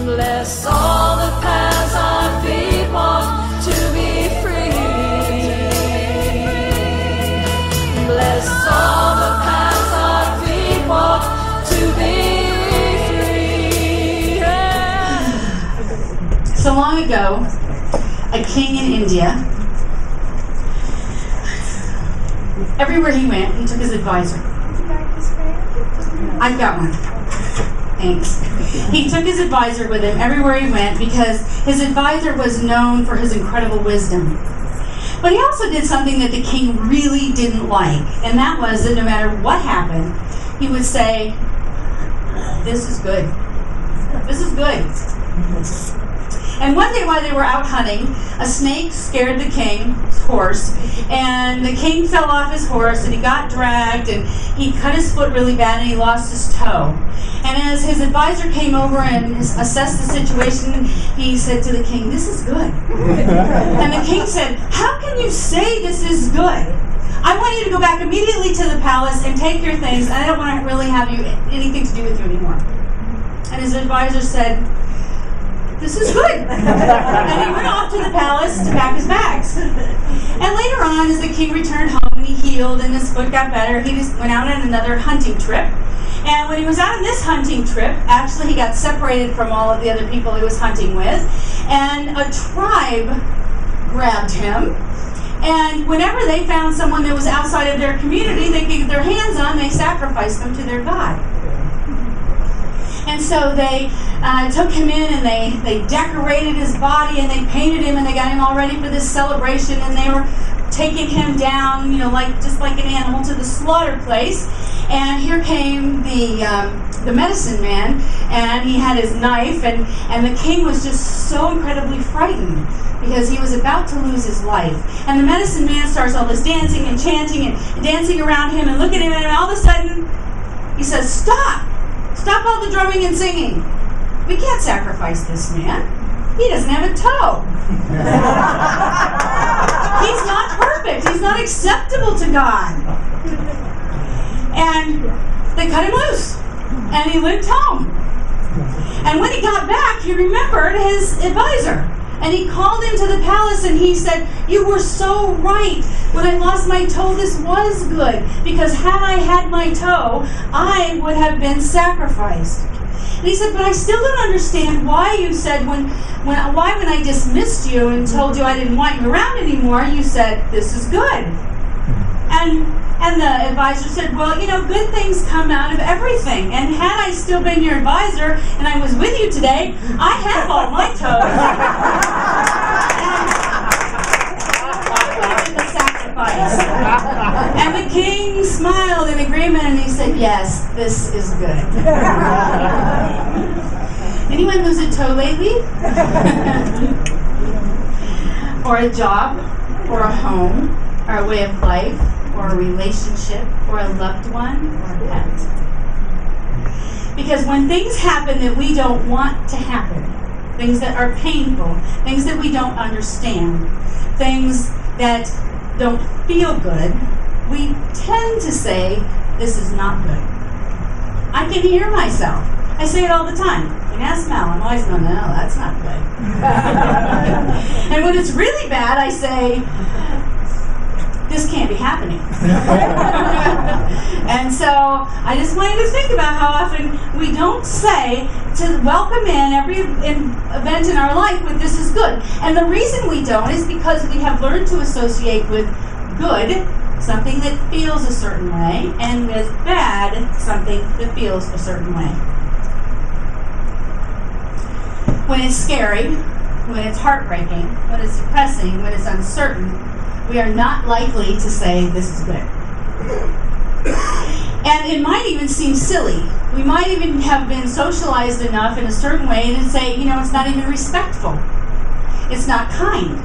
Bless all the paths our feet walk to be free. Bless all the paths our feet walk to be free. Yeah. So long ago, a king in India, everywhere he went, he took his advisor. I've got one. Thanks. He took his advisor with him everywhere he went because his advisor was known for his incredible wisdom. But he also did something that the king really didn't like, and that was that no matter what happened, he would say, "This is good. This is good." And one day while they were out hunting, a snake scared the king's horse, and the king fell off his horse, and he got dragged, and he cut his foot really bad, and he lost his toe. And as his advisor came over and assessed the situation, he said to the king, "This is good." And the king said, "How can you say this is good? I want you to go back immediately to the palace and take your things, and I don't want to really have anything to do with you anymore." And his advisor said, "This is good." And he went off to the palace to pack his bags. And later on, as the king returned home and he healed and his foot got better, he just went out on another hunting trip. And when he was out on this hunting trip, actually he got separated from all of the other people he was hunting with. And a tribe grabbed him. And whenever they found someone that was outside of their community they could get their hands on, they sacrificed them to their god. And so they took him in and they decorated his body and they painted him and they got him all ready for this celebration, and they were taking him down, just like an animal, to the slaughter place. And here came the medicine man, and he had his knife, and the king was just so incredibly frightened because he was about to lose his life. And the medicine man starts all this dancing and chanting and dancing around him and looking at him, and all of a sudden he says, "Stop! Stop all the drumming and singing. We can't sacrifice this man. He doesn't have a toe. He's not perfect. He's not acceptable to God." And they cut him loose. And he limped home. And when he got back, he remembered his advisor. And he called him to the palace and he said, "You were so right. When I lost my toe, this was good. Because had I had my toe, I would have been sacrificed." And he said, "But I still don't understand why you said when I dismissed you and told you I didn't want you around anymore, you said, 'This is good.'" And the advisor said, "Well, good things come out of everything. And had I still been your advisor and I was with you today, I have all my toes." The sacrifice. And the king smiled in agreement and he said, "Yes, this is good." Anyone lose a toe lately? Or a job, or a home, or a way of life, or a relationship, or a loved one, or a pet. Because when things happen that we don't want to happen, things that are painful, things that we don't understand, things that don't feel good, we tend to say, "This is not good." I can hear myself. I say it all the time. And ask Mel, I'm always going, "No, that's not good." And when it's really bad, I say, "This can't be happening." And so I just want you to think about how often we don't say to welcome in every event in our life with "this is good." And the reason we don't is because we have learned to associate with good something that feels a certain way, and with bad something that feels a certain way. When it's scary, when it's heartbreaking, when it's depressing, when it's uncertain, we are not likely to say, "This is good." And it might even seem silly. We might even have been socialized enough in a certain way and say, it's not even respectful. It's not kind.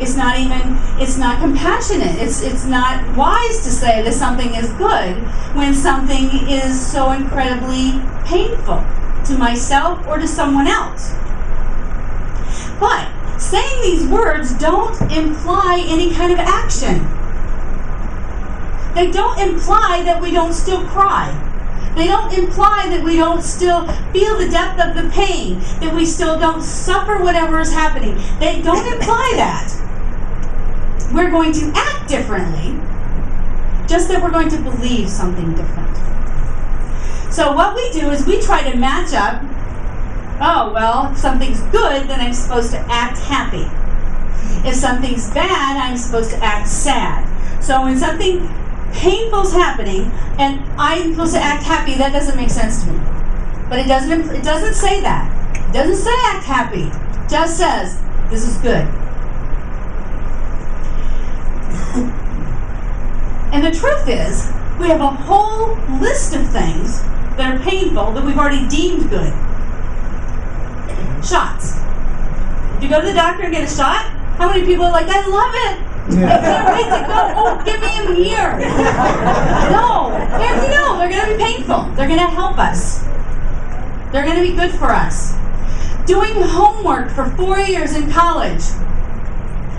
It's not compassionate. It's not wise to say that something is good when something is so incredibly painful to myself or to someone else. But saying these words don't imply any kind of action. They don't imply that we don't still cry. They don't imply that we don't still feel the depth of the pain, that we still don't suffer whatever is happening. They don't imply that. We're going to act differently, just that we're going to believe something different. So what we do is we try to match up, oh, well, if something's good, then I'm supposed to act happy. If something's bad, I'm supposed to act sad. So when something painful's happening and I'm supposed to act happy, that doesn't make sense to me. But it doesn't say that. It doesn't say act happy. It just says this is good. And the truth is, we have a whole list of things that are painful that we've already deemed good. Shots. If you go to the doctor and get a shot, how many people are like, I love it. I can't wait to go. Oh, give me them here. No, they're going to be painful. They're going to help us. They're going to be good for us. Doing homework for 4 years in college.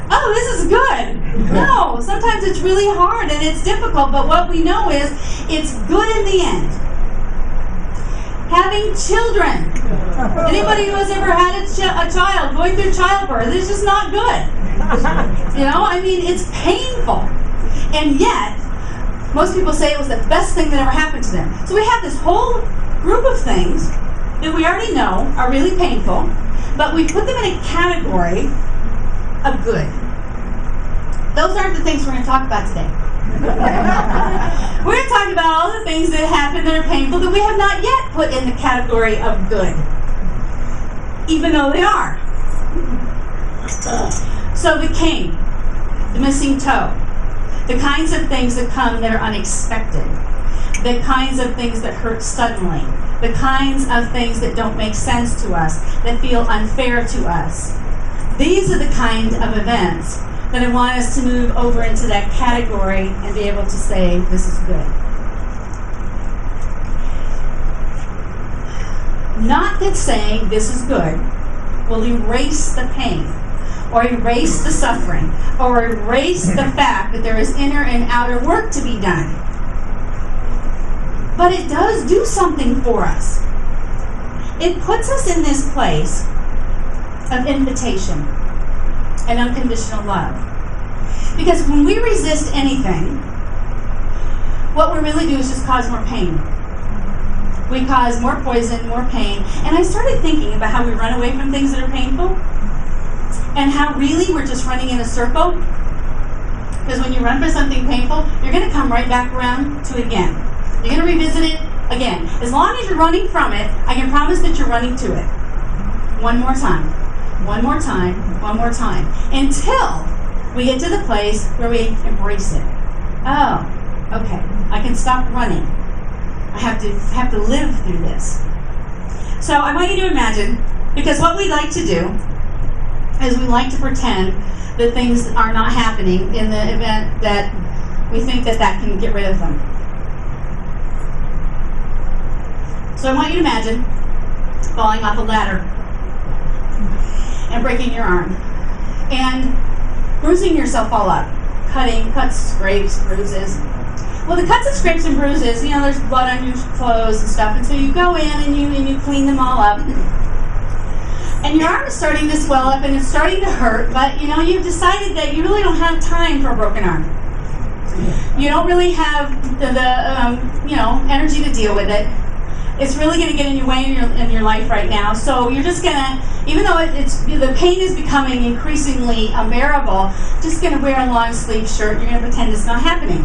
Oh, this is good. No, sometimes it's really hard and it's difficult, but what we know is it's good in the end. Having children. Anybody who has ever had a child going through childbirth, it's just not good. It's painful. And yet, most people say it was the best thing that ever happened to them. So we have this whole group of things that we already know are really painful, but we put them in a category of good. Those aren't the things we're going to talk about today. We're going to talk about all the things that happen that are painful that we have not yet put in the category of good, even though they are. So the cane, the missing toe, the kinds of things that come that are unexpected, the kinds of things that hurt suddenly, the kinds of things that don't make sense to us, that feel unfair to us. These are the kind of events that I want us to move over into that category and be able to say, this is good. Not that saying this is good will erase the pain, or erase the suffering, or erase the fact that there is inner and outer work to be done. But it does do something for us. It puts us in this place of invitation and unconditional love. Because when we resist anything, what we really do is just cause more pain. We cause more poison, more pain. And I started thinking about how we run away from things that are painful, and how really we're just running in a circle. Because when you run for something painful, you're going to come right back around to it again. You're going to revisit it again. As long as you're running from it, I can promise that you're running to it. One more time. One more time, one more time, until we get to the place where we embrace it. Oh, okay, I can stop running. I have to live through this. So I want you to imagine, because what we like to do is we like to pretend that things are not happening in the event that we think that can get rid of them. So I want you to imagine falling off a ladder and breaking your arm, and bruising yourself all up. Cuts, scrapes, bruises. Well, the cuts and scrapes and bruises, there's blood on your clothes and stuff, and so you go in and you clean them all up. And your arm is starting to swell up and it's starting to hurt, but you've decided that you really don't have time for a broken arm. You don't really have the energy to deal with it. It's really going to get in your way in your life right now. So you're just going to, even though the pain is becoming increasingly unbearable, just going to wear a long sleeve shirt. You're going to pretend it's not happening.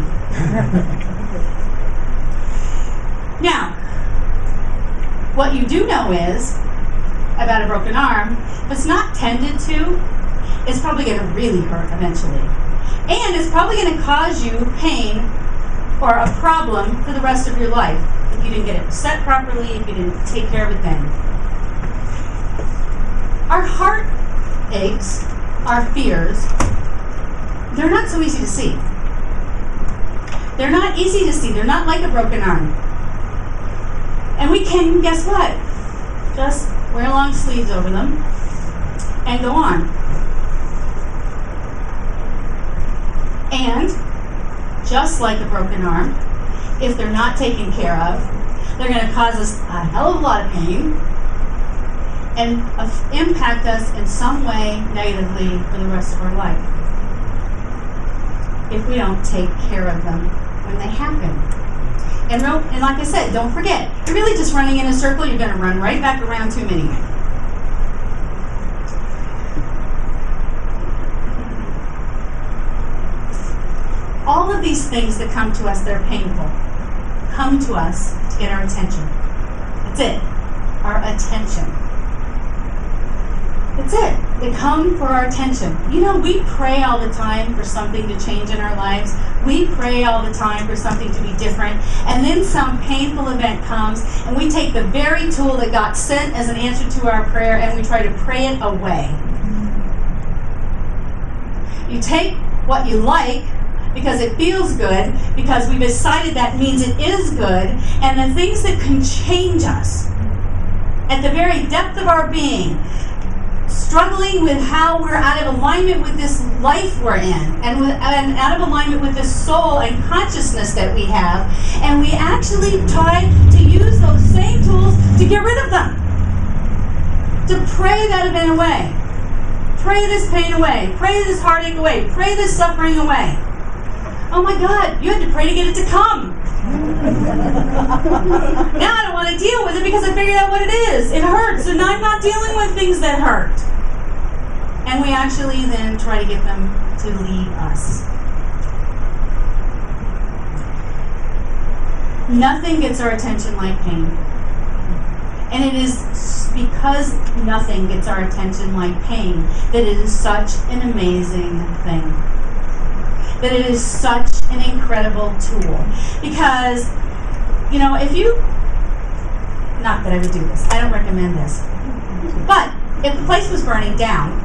Now, what you do know is about a broken arm, if it's not tended to, it's probably going to really hurt eventually. And it's probably going to cause you pain or a problem for the rest of your life. If you didn't get it set properly, if you didn't take care of it then. Our heart aches, our fears, they're not so easy to see. They're not easy to see. They're not like a broken arm. And we can, guess what? Just wear long sleeves over them and go on. And just like a broken arm, if they're not taken care of, They're going to cause us a hell of a lot of pain and impact us in some way negatively for the rest of our life if we don't take care of them when they happen. And like I said, don't forget, you're really just running in a circle. You're going to run right back around to them anyway. All of these things that come to us that are painful come to us to get our attention. That's it. Our attention. That's it. They come for our attention. You know, we pray all the time for something to change in our lives. We pray all the time for something to be different. And then some painful event comes, and we take the very tool that got sent as an answer to our prayer, and we try to pray it away. You take what you like because it feels good, because we've decided that means it is good, and the things that can change us at the very depth of our being, struggling with how we're out of alignment with this life we're in, and out of alignment with this soul and consciousness that we have, and we actually try to use those same tools to get rid of them, to pray that event away, pray this pain away, pray this heartache away, pray this suffering away. Oh my God, you had to pray to get it to come. Now I don't want to deal with it because I figured out what it is. It hurts, and I'm not dealing with things that hurt. And we actually then try to get them to leave us. Nothing gets our attention like pain. And it is because nothing gets our attention like pain that it is such an amazing thing. That it is such an incredible tool. Because, you know, if you, not that I would do this, I don't recommend this, but if the place was burning down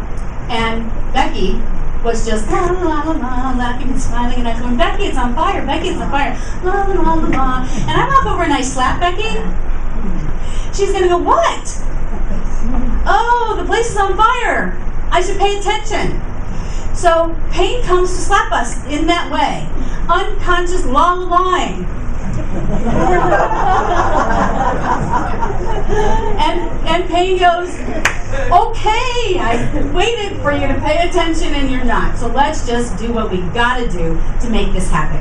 and Becky was just la la la la, laughing and smiling, and I was going, Becky, it's on fire, Becky, it's on fire, la la la la la, and I walk over and I slap Becky, she's going to go, what? Oh, the place is on fire. I should pay attention. So pain comes to slap us in that way. Unconscious lullaby. and pain goes, okay, I waited for you to pay attention and you're not. So let's just do what we gotta do to make this happen.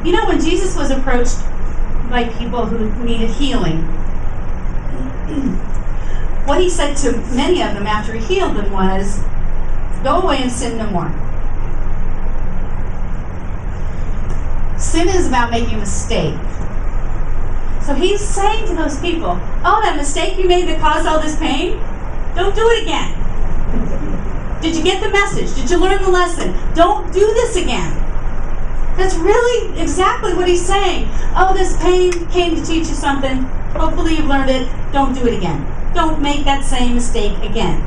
You know, when Jesus was approached by people who needed healing, what he said to many of them after he healed them was, go away and sin no more. Sin is about making a mistake. So he's saying to those people, oh, that mistake you made that caused all this pain, don't do it again. Did you get the message? Did you learn the lesson? Don't do this again. That's really exactly what he's saying. Oh, this pain came to teach you something. Hopefully you've learned it. Don't do it again. Don't make that same mistake again.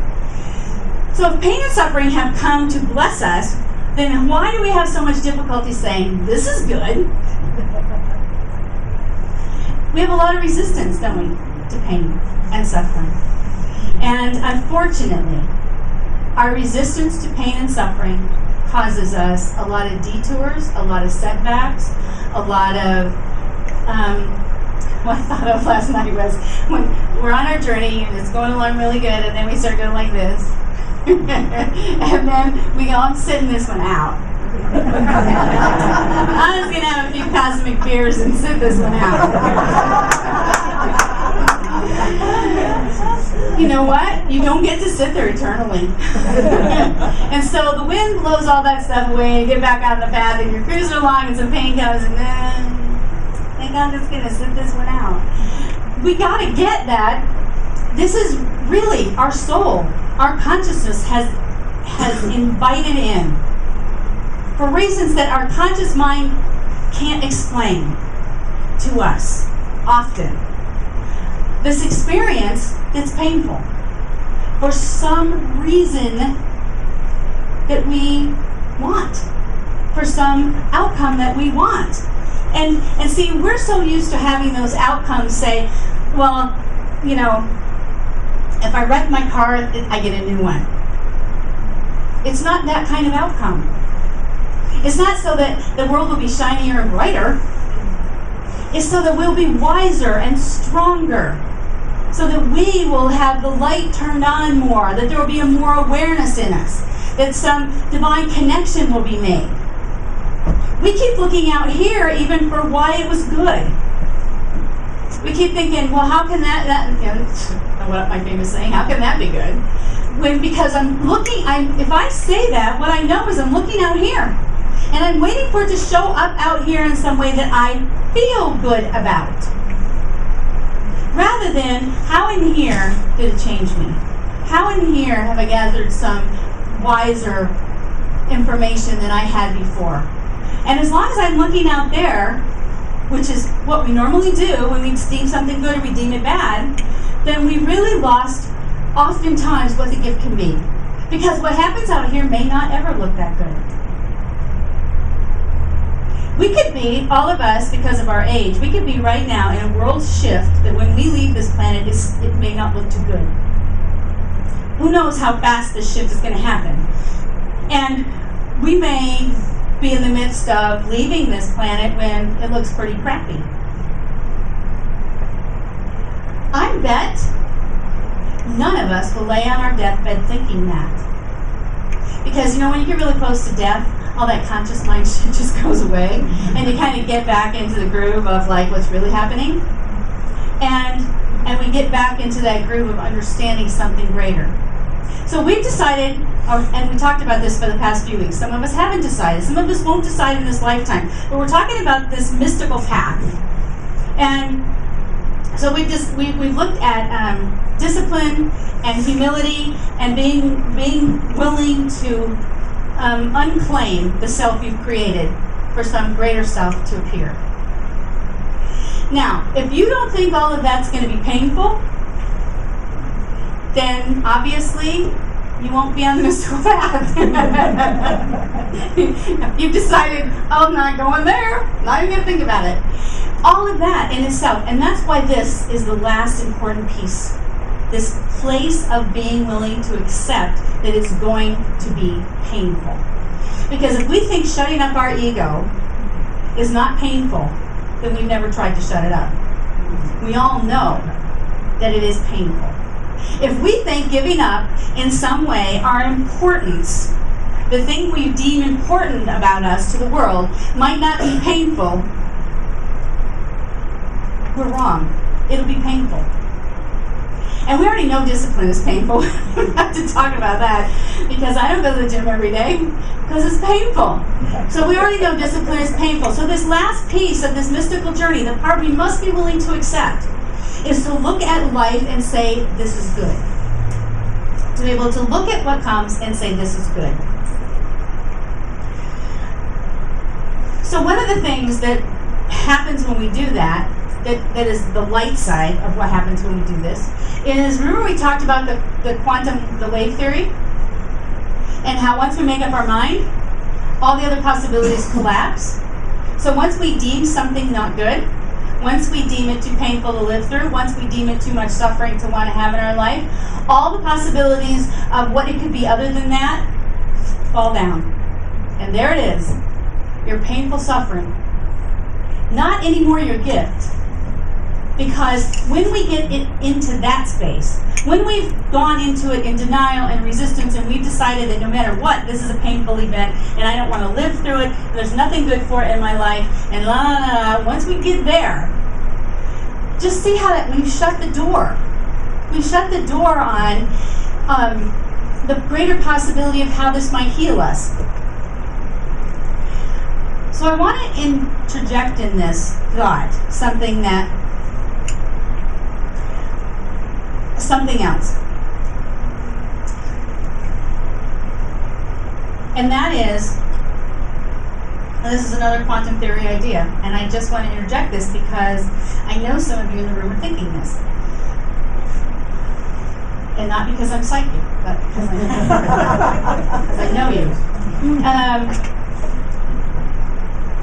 So if pain and suffering have come to bless us, then why do we have so much difficulty saying, this is good? We have a lot of resistance, don't we, to pain and suffering. And unfortunately, our resistance to pain and suffering causes us a lot of detours, a lot of setbacks, a lot of what I thought of last night was when we're on our journey and it's going along really good, and then we start going like this. And then we go, I'm sitting this one out. I'm just going to have a few cosmic beers and sit this one out. You know what? You don't get to sit there eternally. And so the wind blows all that stuff away, you get back on the path, and you're cruising along, and some pain comes, and then I'm just going to sit this one out. We got to get that. This is really our soul. Our consciousness has invited in for reasons that our conscious mind can't explain to us often. This experience that's painful for some reason that we want, for some outcome that we want. And see, we're so used to having those outcomes say, well, you know, if I wreck my car, I get a new one. It's not that kind of outcome. It's not so that the world will be shinier and brighter. is so that we'll be wiser and stronger, so that we will have the light turned on more, that there will be a more awareness in us, that some divine connection will be made. We keep looking out here even for why it was good. We keep thinking, well, how can what my famous saying, how can that be good? Because if I say that, what I know is I'm looking out here. And I'm waiting for it to show up out here in some way that I feel good about. Rather than, how in here did it change me? How in here have I gathered some wiser information than I had before? And as long as I'm looking out there, which is what we normally do when we deem something good or we deem it bad, then we really lost oftentimes what the gift can be. Because what happens out here may not ever look that good. We could be, all of us, because of our age, we could be right now in a world shift that when we leave this planet, it may not look too good. Who knows how fast this shift is going to happen? And we may be in the midst of leaving this planet when it looks pretty crappy. I bet none of us will lay on our deathbed thinking that. Because, when you get really close to death, all that conscious mind shit just goes away, and you kind of get back into the groove of what's really happening, and we get back into that groove of understanding something greater. So we've decided, and we talked about this for the past few weeks. Some of us haven't decided. Some of us won't decide in this lifetime. But we're talking about this mystical path, and so we've looked at discipline and humility and being willing to unclaim the self you've created for some greater self to appear. Now, if you don't think all of that's going to be painful, then obviously you won't be on the mystical path. You've decided, I'm not going there, not even going to think about it. All of that in itself, and that's why this is the last important piece. This place of being willing to accept that it's going to be painful. Because if we think shutting up our ego is not painful, then we've never tried to shut it up. We all know that it is painful. If we think giving up in some way our importance, the thing we deem important about us to the world, might not be painful, we're wrong. It'll be painful. And we already know discipline is painful. We don't have to talk about that because I don't go to the gym every day because it's painful. So we already know discipline is painful. So this last piece of this mystical journey, the part we must be willing to accept, is to look at life and say, this is good. To be able to look at what comes and say, this is good. So one of the things that happens when we do that is the light side of what happens when we do this, is, remember we talked about the wave theory? And how once we make up our mind, all the other possibilities collapse. So once we deem something not good, once we deem it too painful to live through, once we deem it too much suffering to want to have in our life, all the possibilities of what it could be other than that fall down. And there it is, your painful suffering. Not anymore your gift. Because when we get into that space, when we've gone into it in denial and resistance and we've decided that no matter what, this is a painful event and I don't want to live through it, and there's nothing good for it in my life, and la la la, once we get there, just see how that we've shut the door. We've shut the door on the greater possibility of how this might heal us. So I want to interject in this thought something else. And that is, this is another quantum theory idea, and I just want to interject this because I know some of you in the room are thinking this. And not because I'm psychic, but because I know you.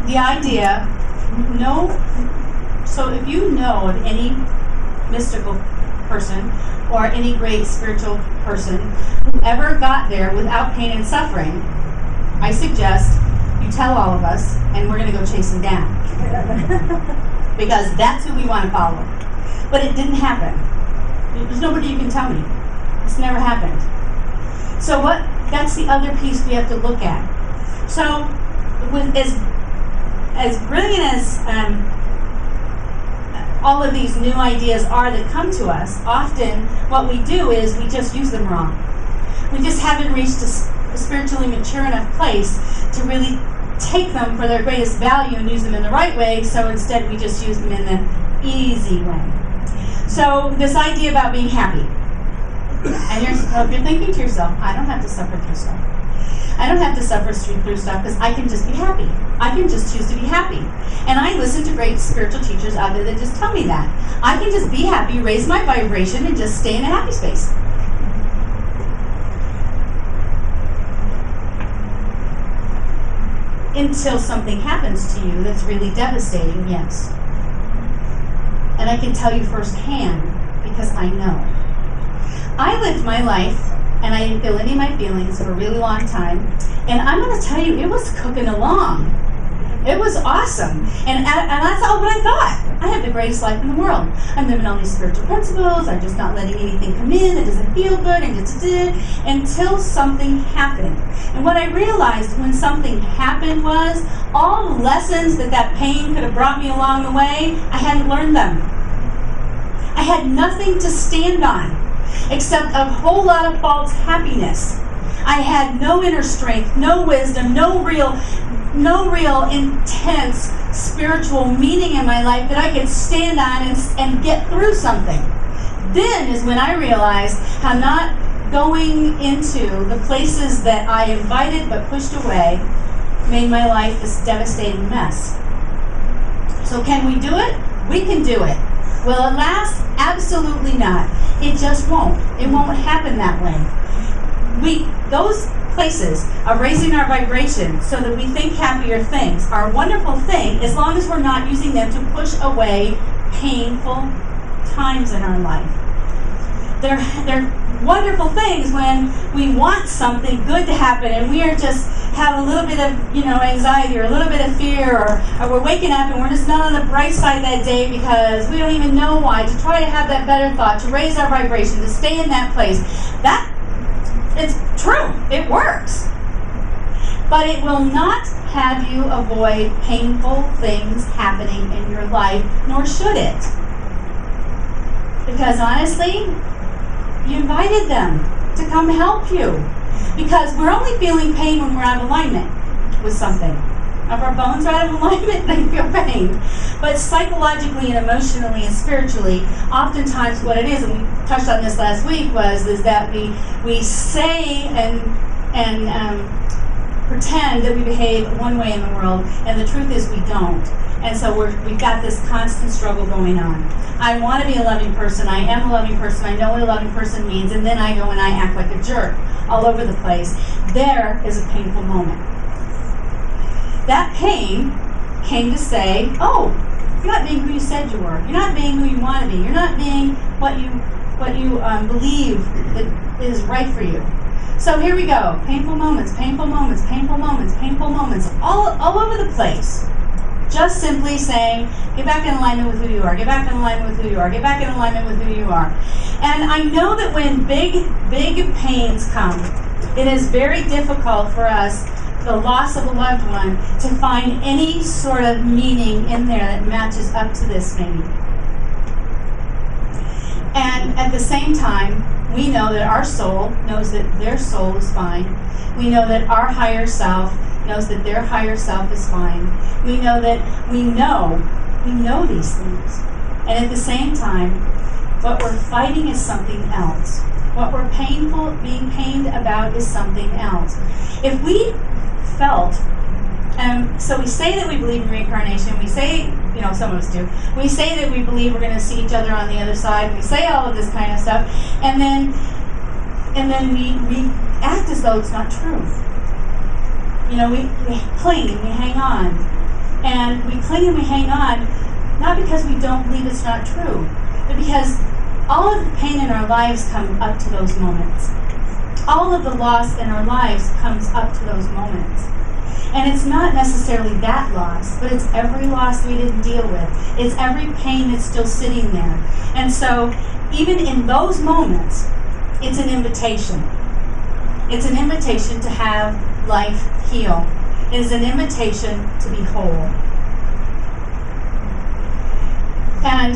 The idea, so if you know of any mystical person or any great spiritual person who ever got there without pain and suffering, I suggest you tell all of us and we're going to go chase him down. because that's who we want to follow. But it didn't happen. There's nobody you can tell me. It's never happened. So that's the other piece we have to look at. So with as brilliant as all of these new ideas are that come to us, often what we do is we just use them wrong. We just haven't reached a spiritually mature enough place to really take them for their greatest value and use them in the right way, so instead we just use them in the easy way. So this idea about being happy. And you're thinking to yourself, I don't have to suffer through stuff. I don't have to suffer through stuff because I can just be happy. I can just choose to be happy. And I listen to great spiritual teachers out there that just tell me that. I can just be happy, raise my vibration, and just stay in a happy space. Until something happens to you that's really devastating, yes. And I can tell you firsthand because I know. I lived my life and I didn't feel any of my feelings for a really long time. And I'm going to tell you, it was cooking along. It was awesome. And that's all what I thought. I have the greatest life in the world. I'm living all these spiritual principles. I'm just not letting anything come in. It doesn't feel good. And just until something happened. And what I realized when something happened was all the lessons that pain could have brought me along the way, I hadn't learned them. I had nothing to stand on except a whole lot of false happiness. I had no inner strength, no wisdom, no real intense spiritual meaning in my life that I could stand on and get through something. Then is when I realized how not going into the places that I invited but pushed away made my life this devastating mess. So can we do it? We can do it. Will it last? Absolutely not. It just won't. It won't happen that way. Those places of raising our vibration so that we think happier things are a wonderful thing as long as we're not using them to push away painful times in our life. They're wonderful things when we want something good to happen and we are just have a little bit of anxiety or a little bit of fear or we're waking up and we're just not on the bright side that day because we don't even know why, to try to have that better thought, to raise our vibration, to stay in that place. It's true. It works. But it will not have you avoid painful things happening in your life, nor should it. Because honestly, you invited them to come help you. Because we're only feeling pain when we're out of alignment with something. If our bones are out of alignment, they feel pain. But psychologically and emotionally and spiritually, oftentimes what it is, and we touched on this last week, is that we say and pretend that we behave one way in the world, and the truth is we don't. And so we've got this constant struggle going on. I want to be a loving person. I am a loving person. I know what a loving person means. And then I go and I act like a jerk all over the place. There is a painful moment. That pain came to say, oh, you're not being who you said you were. You're not being who you want to be. You're not being what you believe that is right for you. So here we go. Painful moments, painful moments, painful moments, painful moments, all over the place. Just simply saying, get back in alignment with who you are, get back in alignment with who you are, get back in alignment with who you are. And I know that when big pains come, it is very difficult for us, the loss of a loved one, to find any sort of meaning in there that matches up to this maybe. And at the same time, we know that our soul knows that their soul is fine. We know that our higher self knows that their higher self is fine. We know that we know these things. And at the same time, what we're fighting is something else. What we're being pained about is something else. If we felt, so we say that we believe in reincarnation, we say, some of us do, we say that we believe we're going to see each other on the other side, we say all of this kind of stuff, and then we act as though it's not true. We cling and we hang on. And we cling and we hang on, not because we don't believe it's not true, but because all of the pain in our lives come up to those moments. All of the loss in our lives comes up to those moments. And it's not necessarily that loss, but it's every loss we didn't deal with. It's every pain that's still sitting there. And so, even in those moments, it's an invitation. It's an invitation to have life heal. It is an invitation to be whole. And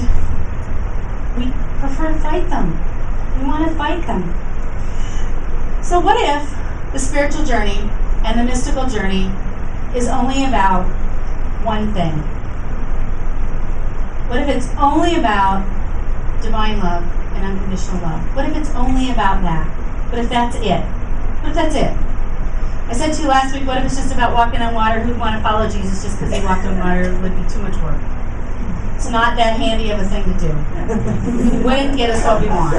we prefer to fight them. We want to fight them. So what if the spiritual journey and the mystical journey is only about one thing? What if it's only about divine love and unconditional love? What if it's only about that? What if that's it? What if that's it? I said to you last week, what if it's just about walking on water? Who'd want to follow Jesus just because he walked on water? It would be too much work. It's not that handy of a thing to do. It wouldn't get us what we want.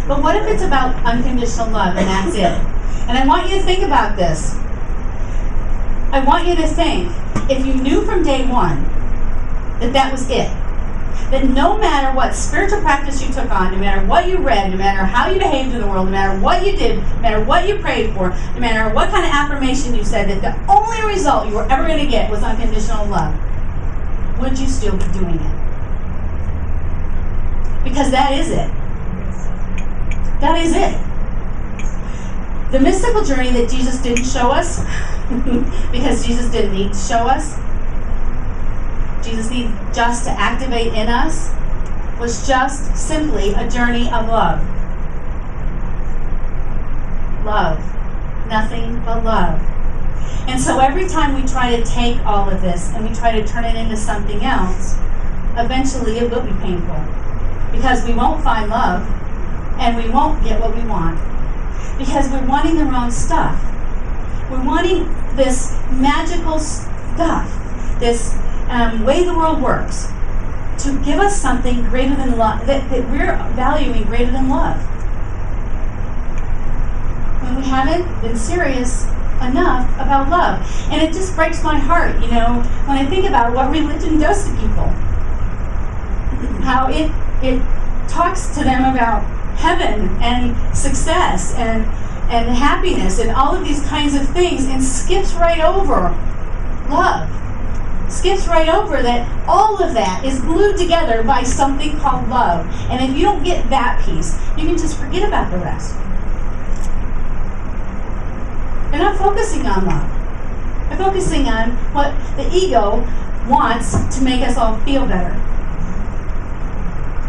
But what if it's about unconditional love and that's it? And I want you to think about this. I want you to think, if you knew from day one that that was it, that no matter what spiritual practice you took on, no matter what you read, no matter how you behaved in the world, no matter what you did, no matter what you prayed for, no matter what kind of affirmation you said, that the only result you were ever going to get was unconditional love, would you still be doing it? Because that is it. That is it. The mystical journey that Jesus didn't show us, because Jesus didn't need to show us, Jesus needed just to activate in us, was just simply a journey of love. Love. Nothing but love. And so every time we try to take all of this and we try to turn it into something else, eventually it will be painful. Because we won't find love and we won't get what we want. Because we're wanting the wrong stuff. We're wanting this magical stuff, this way the world works, to give us something greater than love, that we're valuing greater than love. When we haven't been serious enough about love. And it just breaks my heart, when I think about what religion does to people. How it talks to them about heaven and success and happiness and all of these kinds of things and skips right over love. Skips right over that all of that is glued together by something called love. And if you don't get that piece, you can just forget about the rest. They're not focusing on love. They're focusing on what the ego wants to make us all feel better.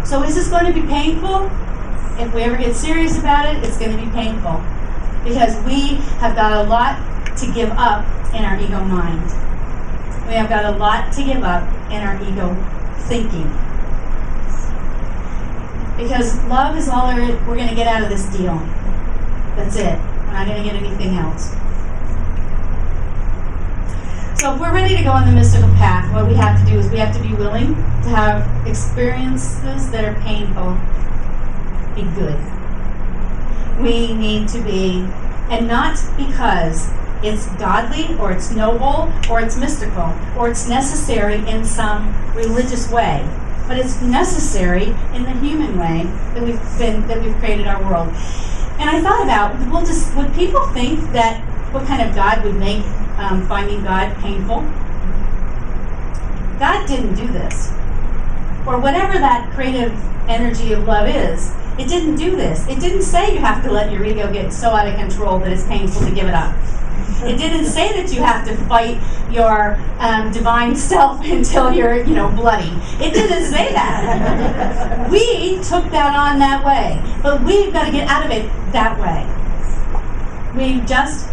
So is this going to be painful? If we ever get serious about it, it's going to be painful. Because we have got a lot to give up in our ego mind. We have got a lot to give up in our ego thinking. Because love is all we're going to get out of this deal. That's it. We're not going to get anything else. So if we're ready to go on the mystical path, what we have to do is we have to be willing to have experiences that are painful be good. We need to be, and not because it's godly, or it's noble, or it's mystical, or it's necessary in some religious way, but it's necessary in the human way that we've created our world. And I thought about, would people think that what kind of God would make finding God painful? God didn't do this, or whatever that creative energy of love is. It didn't do this. It didn't say you have to let your ego get so out of control that it's painful to give it up. It didn't say that you have to fight your divine self until you're, bloody. It didn't say that. We took that on that way, but we've got to get out of it that way. We just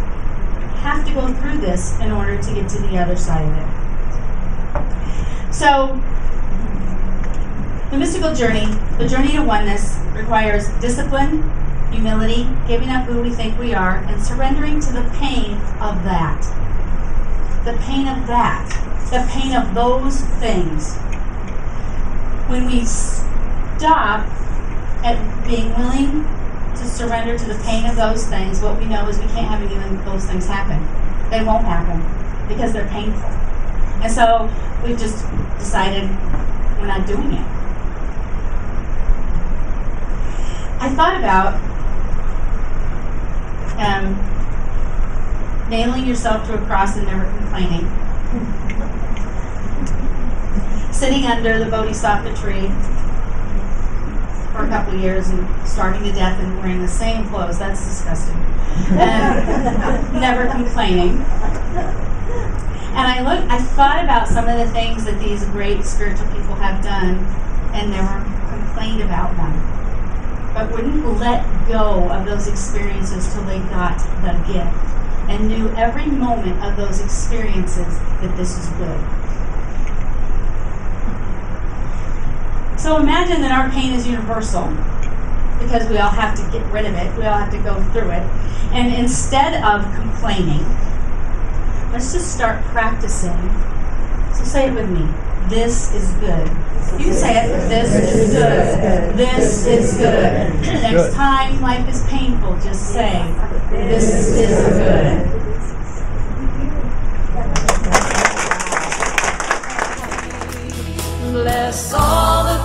have to go through this in order to get to the other side of it. So, the mystical journey, the journey to oneness, requires discipline, humility, giving up who we think we are, and surrendering to the pain of that. The pain of that. The pain of those things. When we stop at being willing to surrender to the pain of those things, what we know is we can't have any of those things happen. They won't happen because they're painful. And so we've just decided we're not doing it. I thought about nailing yourself to a cross and never complaining, sitting under the Bodhisattva tree for a couple of years and starving to death and wearing the same clothes. That's disgusting. And never complaining. And I thought about some of the things that these great spiritual people have done and never complained about them, but wouldn't let go of those experiences till they got the gift and knew every moment of those experiences that this is good. So imagine that our pain is universal because we all have to get rid of it. We all have to go through it. And instead of complaining, let's just start practicing. So say it with me. This is good. You can say it. This is good. This is good. Next time life is painful, just say, this is good. Bless all the